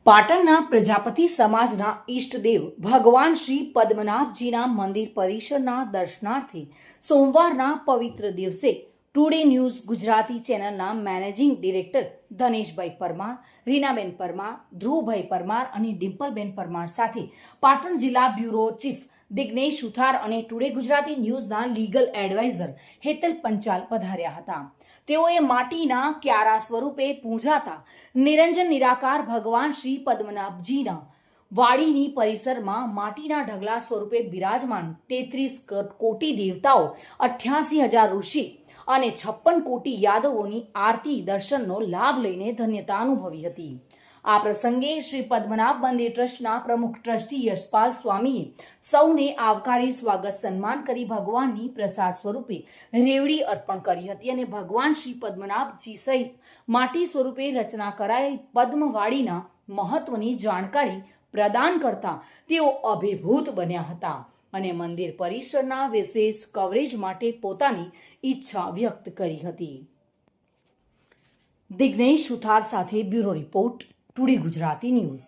પાટણના પ્રજાપતિ સમાજના ઈષ્ટદેવ ભગવાન શ્રી પદ્મનાભજીના મંદિર પરિસરના દર્શનાર્થે સોમવારના પવિત્ર દિવસે ટુડે ન્યૂઝ ગુજરાતી ચેનલના મેનેજિંગ ડિરેક્ટર ધનેશભાઈ પરમાર, રીનાબેન પરમાર, ધ્રુવભાઈ પરમાર અને ડિમ્પલબેન પરમાર સાથે પાટણ જિલ્લા બ્યુરો ચીફ દિગ્નેશ સુથાર અને ટુડે ગુજરાતી ન્યૂઝના લીગલ એડવાઇઝર હેતલ પંચાલ પધાર્યા હતા. તેઓએ માટીના ક્યારા સ્વરૂપે પૂજાતા નિરંજન નિરાકાર ભગવાન શ્રી પદ્મનાભજીના વાડીની પરિસરમાં માટીના ઢગલા સ્વરૂપે બિરાજમાન 33 કોટી દેવતાઓ, 88,000 ઋષિ અને 56 કોટી યાદવોની આરતી દર્શનનો લાભ લઈને ધન્યતા અનુભવી હતી. આ પ્રસંગે શ્રી પદ્મનાભ મંદિર ટ્રસ્ટના પ્રમુખ ટ્રસ્ટી યશપાલ સ્વામીએ સૌને આવકારી સ્વાગત સન્માન કરી ભગવાનની પ્રસાદ સ્વરૂપે રેવડી અર્પણ કરી હતી અને ભગવાન શ્રી પદ્મનાભજી સહિત માટી સ્વરૂપે રચના કરાયેલ પદ્મવાડીના મહત્વની જાણકારી પ્રદાન કરતા તેઓ અભિભૂત બન્યા હતા અને મંદિર પરિસરના વિશેષ કવરેજ માટે પોતાની ઈચ્છા વ્યક્ત કરી હતી. દિગ્નેશ સુથાર સાથે bureau report, today Gujarati news.